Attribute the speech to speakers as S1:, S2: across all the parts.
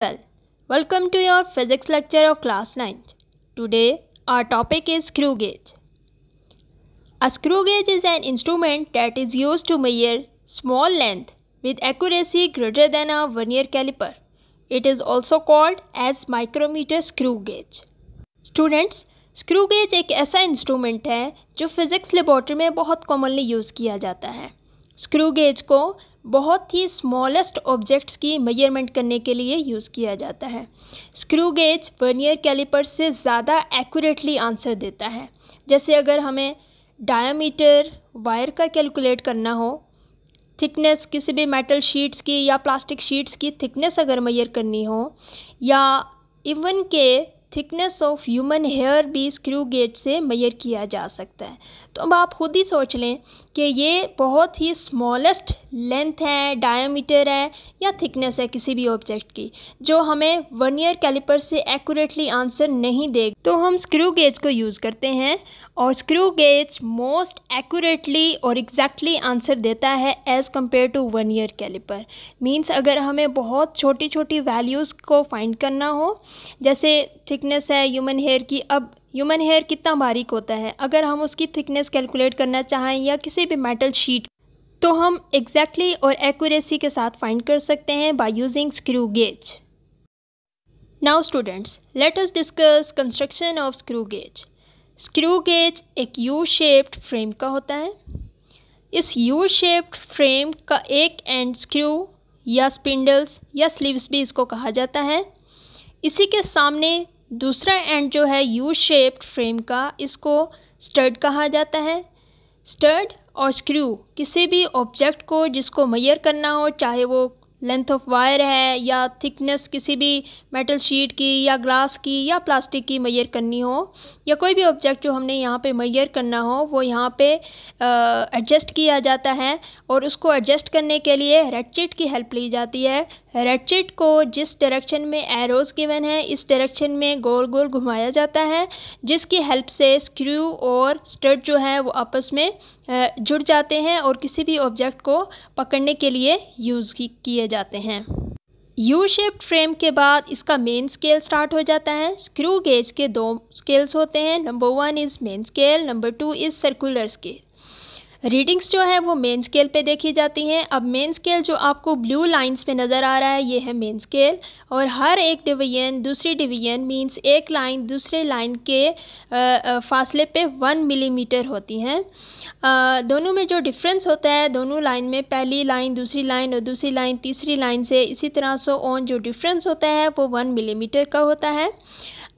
S1: Well, welcome to your physics lecture of class 9th. Today, our topic is screw gauge. A screw gauge is an instrument that is used to measure small length with accuracy greater than a vernier caliper. It is also called as micrometer screw gauge. Students, screw gauge एक ऐसा instrument है जो physics laboratory में बहुत commonly use किया जाता है। Screw gauge को बहुत ही स्मॉलेस्ट ऑब्जेक्ट्स की मेजरमेंट करने के लिए यूज़ किया जाता है। स्क्रू गेज वर्नियर कैलिपर से ज़्यादा एक्यूरेटली आंसर देता है। जैसे अगर हमें डायमीटर वायर का कैलकुलेट करना हो, थिकनेस किसी भी मेटल शीट्स की या प्लास्टिक शीट्स की थिकनेस अगर मेजर करनी हो, या इवन के थिकनेस ऑफ ह्यूमन हेयर भी स्क्रू गेज से मेजर किया जा सकता है। तो अब आप खुद ही सोच लें कि ये बहुत ही स्मॉलेस्ट लेंथ है, डायमीटर है या थिकनेस है किसी भी ऑब्जेक्ट की, जो हमें वर्नियर कैलिपर से एक्यूरेटली आंसर नहीं देगा, तो हम स्क्रू गेज को यूज़ करते हैं और स्क्रू गेज मोस्ट एक्यूरेटली और एग्जैक्टली आंसर देता है as compare to vernier caliper. Means अगर हमें बहुत छोटी छोटी वैल्यूज़ को फाइंड करना हो, जैसे थिकनेस है ह्यूमन हेयर की, अब ह्यूमन हेयर कितना बारीक होता है, अगर हम उसकी थिकनेस कैलकुलेट करना चाहें या किसी भी मेटल शीट, तो हम एग्जैक्टली और एक्यूरेसी के साथ फाइंड कर सकते हैं by using screw gauge. Now students, let us discuss construction of screw gauge. Screw gauge एक यू शेप्ड फ्रेम का होता है। इस यू शेप्ड फ्रेम का एक एंड स्क्रू या स्पिंडल्स या स्लीव्स भी इसको कहा जाता है। इसी के सामने दूसरा एंड जो है यू शेप्ड फ्रेम का, इसको स्टड कहा जाता है। स्टड और स्क्रू किसी भी ऑब्जेक्ट को जिसको मेजर करना हो, चाहे वो लेंथ ऑफ वायर है या थिकनेस किसी भी मेटल शीट की या ग्लास की या प्लास्टिक की मेजर करनी हो, या कोई भी ऑब्जेक्ट जो हमने यहाँ पे मेजर करना हो, वो यहाँ पे एडजस्ट किया जाता है और उसको एडजस्ट करने के लिए रेटचेट की हेल्प ली जाती है। रेटचेट को जिस डायरेक्शन में एरोज़ गिवन है, इस डायरेक्शन में गोल गोल घुमाया जाता है, जिसकी हेल्प से स्क्रू और स्टड जो है वो आपस में जुड़ जाते हैं और किसी भी ऑब्जेक्ट को पकड़ने के लिए यूज़ किए जाते हैं। यू शेप्ड फ्रेम के बाद इसका मेन स्केल स्टार्ट हो जाता है। स्क्रू गेज के दो स्केल्स होते हैं, number 1 is main scale, number 2 is circular scale. Readings जो है वो मेन स्केल पे देखी जाती हैं। अब मेन स्केल जो आपको ब्लू लाइंस पे नज़र आ रहा है, ये है मेन स्केल, और हर एक डिवीजन दूसरी डिवीजन मींस एक लाइन दूसरे लाइन के फासले पे 1 मिलीमीटर होती हैं। दोनों में जो डिफरेंस होता है, दोनों लाइन में पहली लाइन दूसरी लाइन और दूसरी लाइन तीसरी लाइन से, इसी तरह सो ऑन, जो डिफरेंस होता है वो 1 मिलीमीटर का होता है।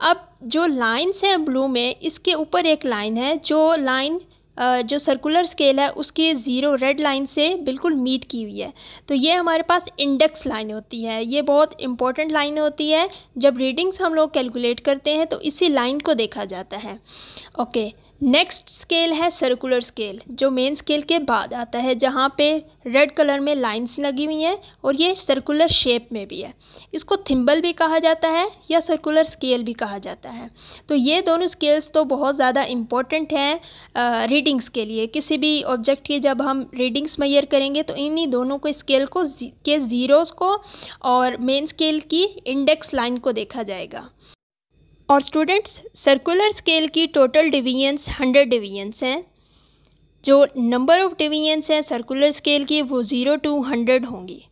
S1: अब जो लाइन्स हैं ब्लू में, इसके ऊपर एक लाइन है, जो लाइन जो सर्कुलर स्केल है उसकी ज़ीरो रेड लाइन से बिल्कुल मीट की हुई है, तो ये हमारे पास इंडेक्स लाइन होती है। ये बहुत इंपॉर्टेंट लाइन होती है। जब रीडिंग्स हम लोग कैलकुलेट करते हैं तो इसी लाइन को देखा जाता है। ओके, नेक्स्ट स्केल है सर्कुलर स्केल, जो मेन स्केल के बाद आता है, जहाँ पे रेड कलर में लाइंस लगी हुई हैं और ये सर्कुलर शेप में भी है। इसको थिम्बल भी कहा जाता है या सर्कुलर स्केल भी कहा जाता है। तो ये दोनों स्केल्स तो बहुत ज़्यादा इम्पोर्टेंट हैं रीडिंग्स के लिए। किसी भी ऑब्जेक्ट की जब हम रीडिंग्स मेजर करेंगे तो इन्हीं दोनों को स्केल को के ज़ीरोज़ को और मेन स्केल की इंडेक्स लाइन को देखा जाएगा। और स्टूडेंट्स, सर्कुलर स्केल की टोटल डिवीजन्स 100 डिवीजन्स हैं। जो नंबर ऑफ़ डिवीजन्स हैं सर्कुलर स्केल की वो 0 to 100 होंगी।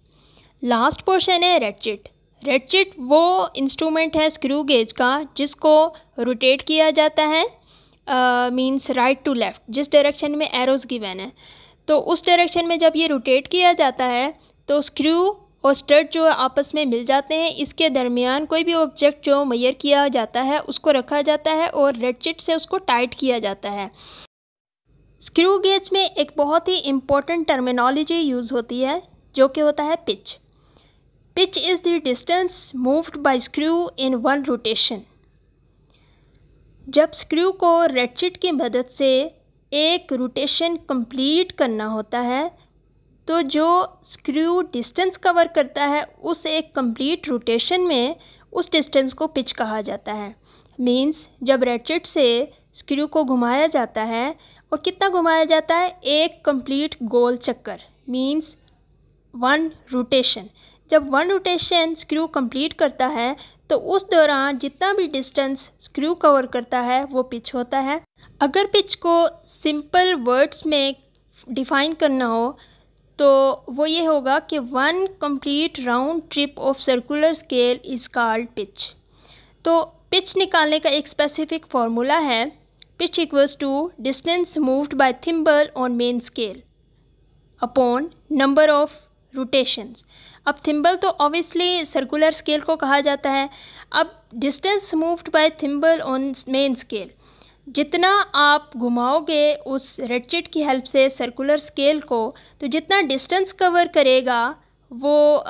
S1: लास्ट पोर्शन है रेटचेट। रेटचेट वो इंस्ट्रूमेंट है स्क्रू गेज का जिसको रोटेट किया जाता है, मींस राइट टू लेफ़्ट, जिस डायरेक्शन में एरोज़ गिवन है, तो उस डायरेक्शन में जब ये रोटेट किया जाता है तो स्क्रू और स्टड जो आपस में मिल जाते हैं। इसके दरमियान कोई भी ऑब्जेक्ट जो मेजर किया जाता है उसको रखा जाता है और रेटचेट से उसको टाइट किया जाता है। स्क्रू गेज में एक बहुत ही इम्पोर्टेंट टर्मिनोलॉजी यूज़ होती है जो कि होता है pitch. Pitch is the distance moved bye screw in one rotation. जब स्क्रू को रेटचेट की मदद से एक रोटेशन कंप्लीट करना होता है, तो जो स्क्रू डिस्टेंस कवर करता है उस एक कंप्लीट रोटेशन में उस डिस्टेंस को पिच कहा जाता है। मींस जब रेटचेट से स्क्रू को घुमाया जाता है, और कितना घुमाया जाता है, एक कंप्लीट गोल चक्कर, मींस 1 रोटेशन। जब 1 रोटेशन स्क्रू कंप्लीट करता है तो उस दौरान जितना भी डिस्टेंस स्क्रू कवर करता है वो पिच होता है। अगर पिच को सिंपल वर्ड्स में डिफ़ाइन करना हो तो वो ये होगा कि 1 complete round trip of circular scale is called pitch. तो पिच निकालने का एक स्पेसिफिक फार्मूला है, pitch equals to distance moved by thimble on main scale upon number of rotations. अब थिम्बल तो ऑब्वियसली सर्कुलर स्केल को कहा जाता है। अब distance moved by thimble on main scale, जितना आप घुमाओगे उस रेडचिट की हेल्प से सर्कुलर स्केल को, तो जितना डिस्टेंस कवर करेगा वो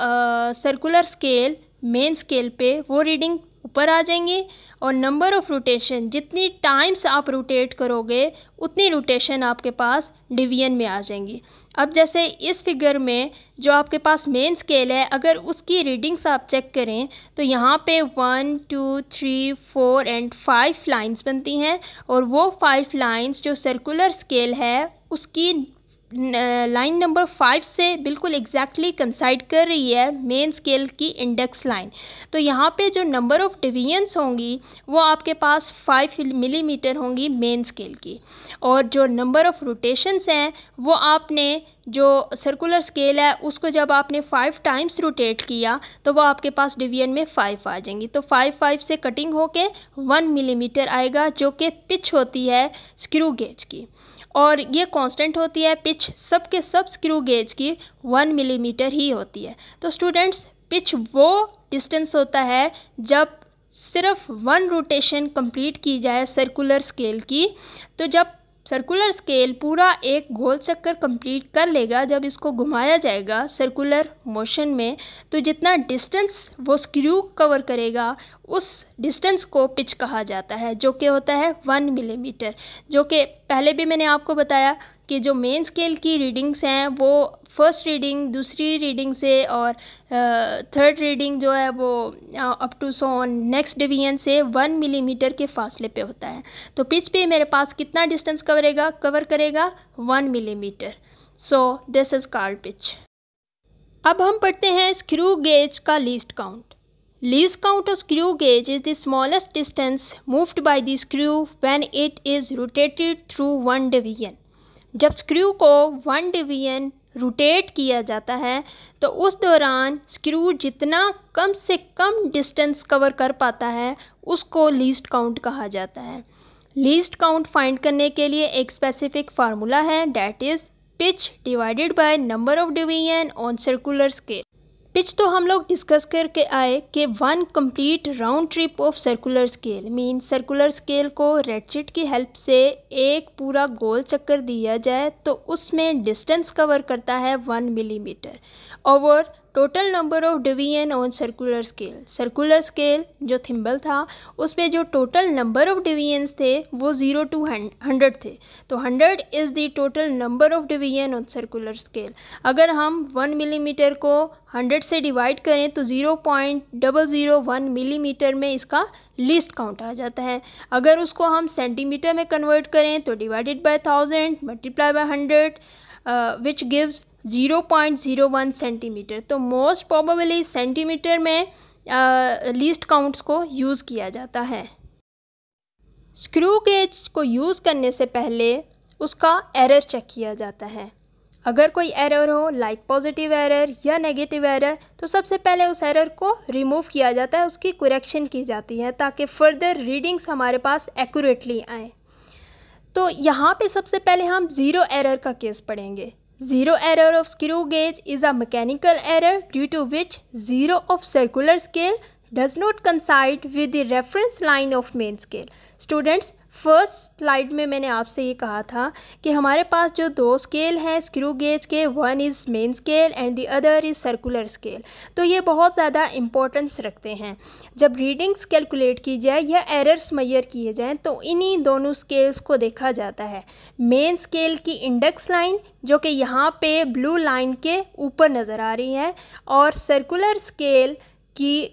S1: सर्कुलर स्केल मेन स्केल पे वो रीडिंग ऊपर आ जाएंगी, और नंबर ऑफ़ रोटेशन, जितनी टाइम्स आप रोटेट करोगे उतनी रोटेशन आपके पास डिवीजन में आ जाएंगी। अब जैसे इस फिगर में जो आपके पास मेन स्केल है, अगर उसकी रीडिंग्स आप चेक करें तो यहाँ पे 1 2 3 4 एंड 5 लाइंस बनती हैं, और वो 5 लाइंस जो सर्कुलर स्केल है उसकी लाइन नंबर 5 से बिल्कुल एग्जैक्टली कंसाइड कर रही है मेन स्केल की इंडेक्स लाइन। तो यहाँ पे जो नंबर ऑफ़ डिवीजन्स होंगी वो आपके पास 5 मिलीमीटर होंगी मेन स्केल की, और जो नंबर ऑफ़ रोटेशंस हैं वो आपने जो सर्कुलर स्केल है उसको जब आपने 5 टाइम्स रोटेट किया तो वो आपके पास डिवीजन में 5 आ जाएंगी। तो 5 से कटिंग होके 1 मिलीमीटर आएगा, जो कि पिच होती है स्क्रू गेज की, और ये कांस्टेंट होती है पिच सब के सब स्क्रू गेज की 1 मिलीमीटर ही होती है। तो स्टूडेंट्स, पिच वो डिस्टेंस होता है जब सिर्फ 1 रोटेशन कंप्लीट की जाए सर्कुलर स्केल की। तो जब सर्कुलर स्केल पूरा एक गोल चक्कर कंप्लीट कर लेगा, जब इसको घुमाया जाएगा सर्कुलर मोशन में, तो जितना डिस्टेंस वो स्क्रू कवर करेगा उस डिस्टेंस को पिच कहा जाता है, जो कि होता है 1 मिलीमीटर। जो कि पहले भी मैंने आपको बताया कि जो मेन स्केल की रीडिंग्स हैं वो फर्स्ट रीडिंग, दूसरी रीडिंग से और थर्ड रीडिंग जो है वो up to so on next division से 1 मिलीमीटर के फासले पे होता है। तो पिच पे मेरे पास कितना डिस्टेंस कवर करेगा 1 millimetre. So this is called pitch. अब हम पढ़ते हैं स्क्रू गेज का least count. Least count of screw gauge is the smallest distance moved by the screw when it is rotated through one division. जब screw को 1 division rotate किया जाता है तो उस दौरान स्क्रू जितना कम से कम डिस्टेंस कवर कर पाता है उसको लीस्ट काउंट कहा जाता है। लीस्ट काउंट फाइंड करने के लिए एक स्पेसिफिक फार्मूला है, that is pitch divided by number of division on circular scale. Pitch तो हम लोग डिस्कस करके आए कि 1 complete round trip of circular scale mean circular scale को रेडचिट की हेल्प से एक पूरा गोल चक्कर दिया जाए तो उसमें डिस्टेंस कवर करता है 1 millimetre over total number of division on circular scale. Circular scale जो थिम्बल था उसमें जो टोटल नंबर ऑफ डिवीजन्स थे वो 0 to 100 थे। तो 100 is the total number of division on circular scale. अगर हम 1 मिलीमीटर को 100 से डिवाइड करें तो 0.001 मिलीमीटर में इसका लीस्ट काउंट आ जाता है। अगर उसको हम सेंटीमीटर में कन्वर्ट करें तो divided by 1000 multiply by 100 which gives 0.01 centimetre. तो मोस्ट प्रोबेबली सेंटीमीटर में लीस्ट काउंट्स को यूज़ किया जाता है। स्क्रू गेज को यूज़ करने से पहले उसका एरर चेक किया जाता है। अगर कोई एरर हो लाइक पॉजिटिव एरर या नेगेटिव एरर तो सबसे पहले उस एरर को रिमूव किया जाता है, उसकी करेक्शन की जाती है ताकि फर्दर रीडिंग्स हमारे पास एक्यूरेटली आएँ। तो यहाँ पे सबसे पहले हम ज़ीरो एरर का केस पढ़ेंगे। Zero error of screw gauge is a mechanical error due to which zero of circular scale does not coincide with the reference line of main scale. Students, first slide में मैंने आपसे ये कहा था कि हमारे पास जो 2 स्केल हैं स्क्रू गेज के, one is main scale and the other is circular scale. तो ये बहुत ज़्यादा इम्पोर्टेंस रखते हैं। जब रीडिंग्स कैलकुलेट की जाए या एरर्स मेजर किए जाएँ तो इन्हीं दोनों स्केल्स को देखा जाता है। मेन स्केल की इंडेक्स लाइन जो कि यहाँ पे ब्लू लाइन के ऊपर नज़र आ रही है, और सर्कुलर स्केल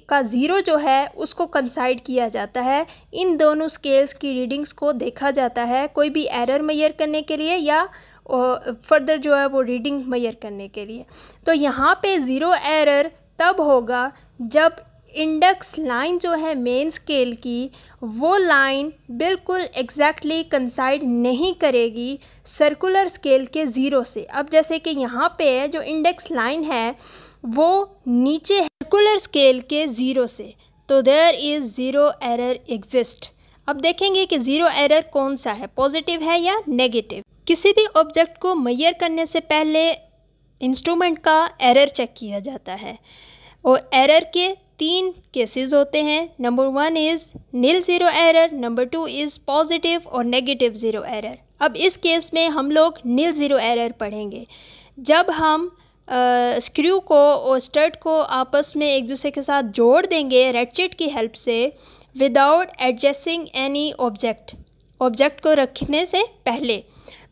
S1: का ज़ीरो जो है उसको कंसाइड किया जाता है। इन दोनों स्केल्स की रीडिंग्स को देखा जाता है कोई भी एरर मेजर करने के लिए या फर्दर जो है वो रीडिंग मेजर करने के लिए। तो यहाँ पे ज़ीरो एरर तब होगा जब इंडेक्स लाइन जो है मेन स्केल की, वो लाइन बिल्कुल एग्जैक्टली कंसाइड नहीं करेगी सर्कुलर स्केल के ज़ीरो से। अब जैसे कि यहाँ पे जो इंडेक्स लाइन है वो नीचे है सर्कुलर स्केल के ज़ीरो से, तो there is zero error exist. अब देखेंगे कि ज़ीरो एरर कौन सा है, पॉजिटिव है या नेगेटिव। किसी भी ऑब्जेक्ट को मेजर करने से पहले इंस्ट्रूमेंट का एरर चेक किया जाता है, और एरर के 3 केसेस होते हैं। Number 1 is nil zero error, number 2 is positive और नेगेटिव ज़ीरो एरर। अब इस केस में हम लोग नील ज़ीरो एरर पढ़ेंगे जब हम स्क्रू को और स्टड को आपस में एक दूसरे के साथ जोड़ देंगे रेटचेट की हेल्प से, विदाउट एडजस्टिंग एनी ऑब्जेक्ट को रखने से पहले।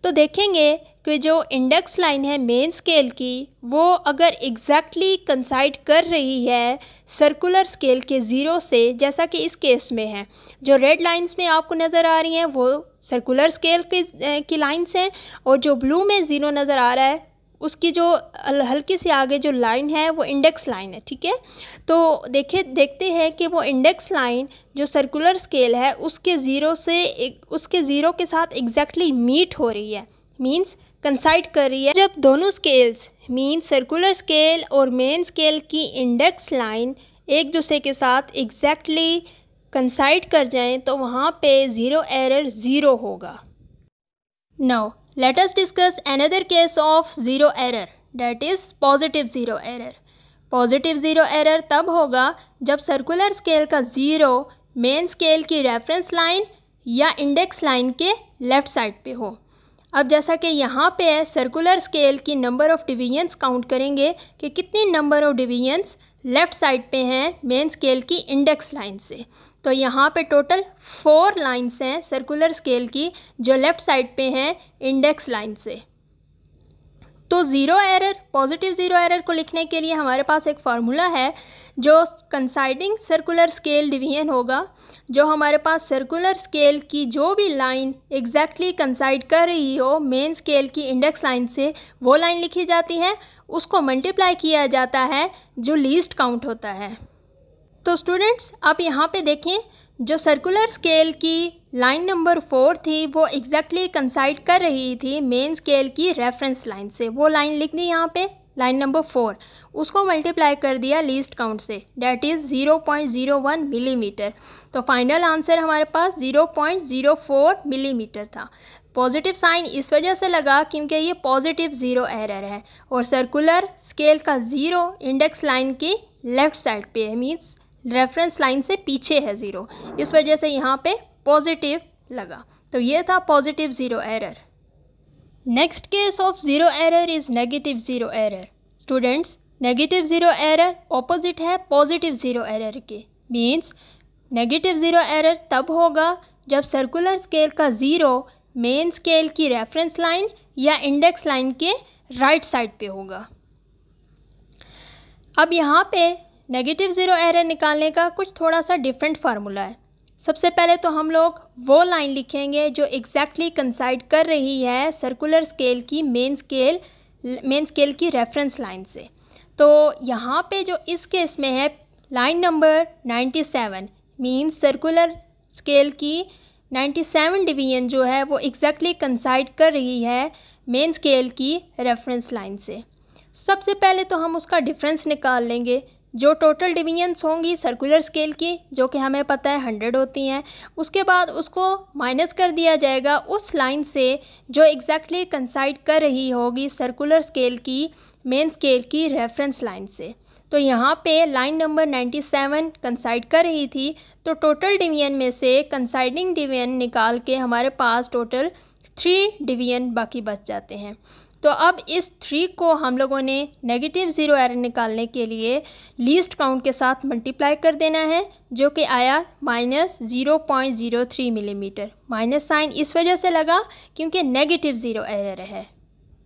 S1: तो देखेंगे कि जो इंडेक्स लाइन है मेन स्केल की, वो अगर एग्जैक्टली कंसाइड कर रही है सर्कुलर स्केल के ज़ीरो से, जैसा कि इस केस में है। जो रेड लाइंस में आपको नज़र आ रही हैं वो सर्कुलर स्केल की लाइंस हैं, और जो ब्लू में ज़ीरो नज़र आ रहा है उसकी जो हल्की सी आगे जो लाइन है वो इंडेक्स लाइन है, ठीक है। तो देखते हैं कि वो इंडेक्स लाइन जो सर्कुलर स्केल है उसके ज़ीरो के साथ एग्जैक्टली मीट हो रही है, मींस कंसाइड कर रही है। जब दोनों स्केल्स मींस सर्कुलर स्केल और मेन स्केल की इंडेक्स लाइन एक दूसरे के साथ एग्जैक्टली कंसाइड कर जाएं तो वहाँ पे ज़ीरो एरर ज़ीरो होगा। Now let us discuss another case of zero error, that is positive zero error. Positive zero error तब होगा जब सर्कुलर स्केल का ज़ीरो मेन स्केल की रेफरेंस लाइन या इंडेक्स लाइन के लेफ़्ट साइड पे हो। अब जैसा कि यहाँ पे है सर्कुलर स्केल की नंबर ऑफ़ डिवीजन्स काउंट करेंगे कि कितनी number of divisions left side पे हैं मेन स्केल की इंडेक्स लाइन से। तो यहाँ पे टोटल 4 लाइंस हैं सर्कुलर स्केल की जो लेफ़्ट साइड पे हैं इंडेक्स लाइन से। तो zero error, positive zero error को लिखने के लिए हमारे पास एक फार्मूला है जो कंसाइडिंग सर्कुलर स्केल डिवीजन होगा। जो हमारे पास सर्कुलर स्केल की जो भी लाइन एग्जैक्टली कंसाइड कर रही हो मेन स्केल की इंडेक्स लाइन से, वो लाइन लिखी जाती है, उसको मल्टीप्लाई किया जाता है जो लीस्ट काउंट होता है। तो स्टूडेंट्स आप यहाँ पे देखें, जो सर्कुलर स्केल की लाइन नंबर 4 थी वो एग्जैक्टली कंसाइड कर रही थी मेन स्केल की रेफरेंस लाइन से, वो लाइन लिख दी यहाँ पे लाइन नंबर 4, उसको मल्टीप्लाई कर दिया लीस्ट काउंट से, डैट इज़ 0.01 मिलीमीटर। तो फाइनल आंसर हमारे पास 0.04 मिलीमीटर था। पॉजिटिव साइन इस वजह से लगा क्योंकि ये पॉजिटिव ज़ीरो एरर है और सर्कुलर स्केल का ज़ीरो इंडेक्स लाइन की लेफ़्ट साइड पे है, मीन्स रेफरेंस लाइन से पीछे है ज़ीरो, इस वजह से यहाँ पे पॉजिटिव लगा। तो ये था positive zero error. Next case of zero error is negative zero error. Students negative zero error opposite है पॉजिटिव ज़ीरो एरर के, मीन्स नेगेटिव ज़ीरो एरर तब होगा जब सर्कुलर स्केल का ज़ीरो मेन स्केल की रेफरेंस लाइन या इंडेक्स लाइन के राइट साइड पे होगा। अब यहाँ पे नेगेटिव ज़ीरो एरर निकालने का कुछ थोड़ा सा डिफरेंट फार्मूला है। सबसे पहले तो हम लोग वो लाइन लिखेंगे जो एग्जैक्टली कंसाइड कर रही है सर्कुलर स्केल की मेन स्केल की रेफरेंस लाइन से। तो यहाँ पे जो इस केस में है line number 97, means circular scale की 97 डिवीजन जो है वो एग्जैक्टली कंसाइड कर रही है मेन स्केल की रेफरेंस लाइन से। सबसे पहले तो हम उसका डिफरेंस निकाल लेंगे। जो टोटल डिवीजन्स होंगी सर्कुलर स्केल की, जो कि हमें पता है 100 होती हैं, उसके बाद उसको माइनस कर दिया जाएगा उस लाइन से जो एग्जैक्टली कंसाइड कर रही होगी सर्कुलर स्केल की मेन स्केल की रेफरेंस लाइन से। तो यहाँ पे लाइन नंबर 97 कंसाइड कर रही थी, तो टोटल डिवीजन में से कंसाइडिंग डिवीजन निकाल के हमारे पास टोटल 3 डिवीजन बाकी बच जाते हैं। तो अब इस 3 को हम लोगों ने नेगेटिव ज़ीरो एरर निकालने के लिए लीस्ट काउंट के साथ मल्टीप्लाई कर देना है, जो कि आया -0.03 मिलीमीटर। माइनस साइन इस वजह से लगा क्योंकि नेगेटिव ज़ीरो एरर है।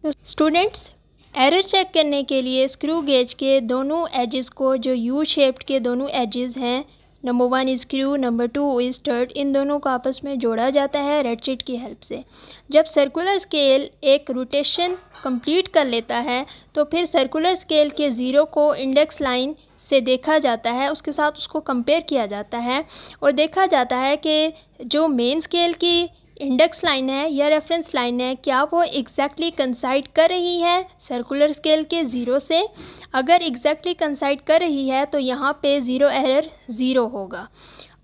S1: तो स्टूडेंट्स एरर चेक करने के लिए स्क्रू गेज के दोनों एजेस को, जो यू शेप्ड के दोनों एजेस हैं, number 1 screw, number 2 is stud, इन दोनों को आपस में जोड़ा जाता है रेटचेट की हेल्प से। जब सर्कुलर स्केल एक रोटेशन कंप्लीट कर लेता है तो फिर सर्कुलर स्केल के ज़ीरो को इंडेक्स लाइन से देखा जाता है, उसके साथ उसको कंपेयर किया जाता है और देखा जाता है कि जो मेन स्केल की इंडेक्स लाइन है या रेफरेंस लाइन है, क्या वो एग्जैक्टली कंसाइड कर रही है सर्कुलर स्केल के ज़ीरो से। अगर एग्जैक्टली कंसाइड कर रही है तो यहाँ पे ज़ीरो एरर ज़ीरो होगा,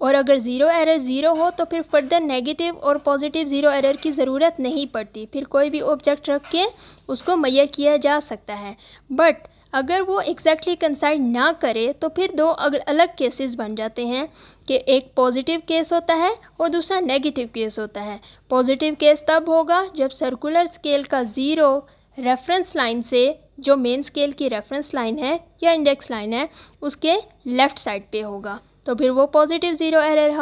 S1: और अगर ज़ीरो एरर ज़ीरो हो तो फिर फर्दर नेगेटिव और पॉजिटिव ज़ीरो एरर की ज़रूरत नहीं पड़ती, फिर कोई भी ऑब्जेक्ट रख के उसको मैयर किया जा सकता है। बट अगर वो एग्जैक्टली कंसाइड ना करे तो फिर दो अलग केसेस बन जाते हैं कि एक पॉजिटिव केस होता है और दूसरा नेगेटिव केस होता है। पॉजिटिव केस तब होगा जब सर्कुलर स्केल का ज़ीरो रेफरेंस लाइन से, जो मेन स्केल की रेफरेंस लाइन है या इंडेक्स लाइन है, उसके लेफ़्ट साइड पे होगा, तो फिर वो पॉजिटिव ज़ीरो एरर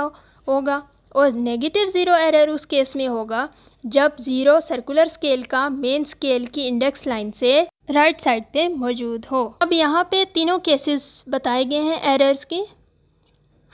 S1: होगा। और नेगेटिव ज़ीरो एरर उस केस में होगा जब ज़ीरो सर्कुलर स्केल का मेन स्केल की इंडेक्स लाइन से राइट साइड पे मौजूद हो। अब यहाँ पे तीनों केसेस बताए गए हैं एरर्स के।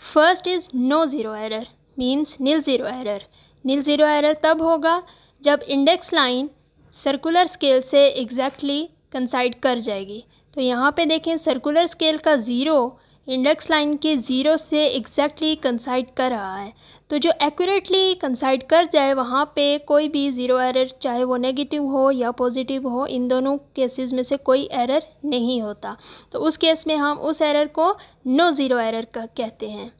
S1: First is no zero error, means nil zero error. Nil zero error तब होगा जब इंडेक्स लाइन सर्कुलर स्केल से एग्जैक्टली कंसाइड कर जाएगी। तो यहाँ पे देखें, सर्कुलर स्केल का ज़ीरो इंडेक्स लाइन के ज़ीरो से एग्जैक्टली कंसाइड कर रहा है, तो जो एक्यूरेटली कंसाइड कर जाए वहाँ पे कोई भी ज़ीरो एरर, चाहे वो नेगेटिव हो या पॉजिटिव हो, इन दोनों केसेस में से कोई एरर नहीं होता। तो उस केस में हम उस एरर को नो ज़ीरो एरर कहते हैं।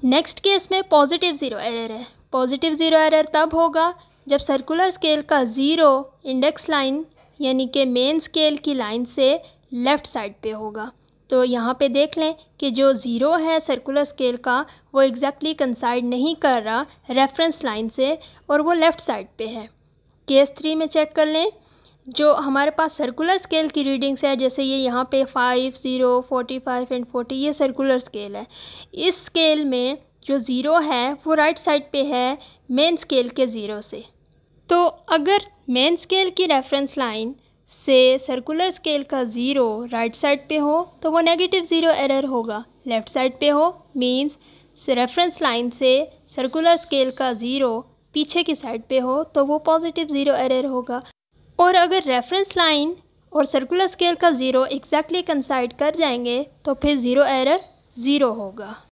S1: नेक्स्ट केस में पॉजिटिव ज़ीरो एरर है। पॉजिटिव ज़ीरो एरर तब होगा जब सर्कुलर स्केल का ज़ीरो इंडेक्स लाइन यानी कि मेन स्केल की लाइन से लेफ़्ट साइड पे होगा। तो यहाँ पे देख लें कि जो ज़ीरो है सर्कुलर स्केल का वो एग्जैक्टली कंसाइड नहीं कर रहा रेफरेंस लाइन से और वो लेफ़्ट साइड पे है। केस 3 में चेक कर लें, जो हमारे पास सर्कुलर स्केल की रीडिंग्स है, जैसे ये यहाँ पे 5, 0, 45 एंड 40, ये सर्कुलर स्केल है। इस स्केल में जो ज़ीरो है वो राइट साइड पे है मेन स्केल के ज़ीरो से। तो अगर मेन स्केल की रेफरेंस लाइन से सर्कुलर स्केल का ज़ीरो राइट साइड पे हो तो वो नेगेटिव ज़ीरो एरर होगा। लेफ़्ट साइड पे हो मींस रेफरेंस लाइन से सर्कुलर स्केल का ज़ीरो पीछे की साइड पे हो तो वो पॉजिटिव ज़ीरो एरर होगा। और अगर रेफरेंस लाइन और सर्कुलर स्केल का ज़ीरो एग्जैक्टली कंसाइड कर जाएंगे तो फिर ज़ीरो एरर ज़ीरो होगा।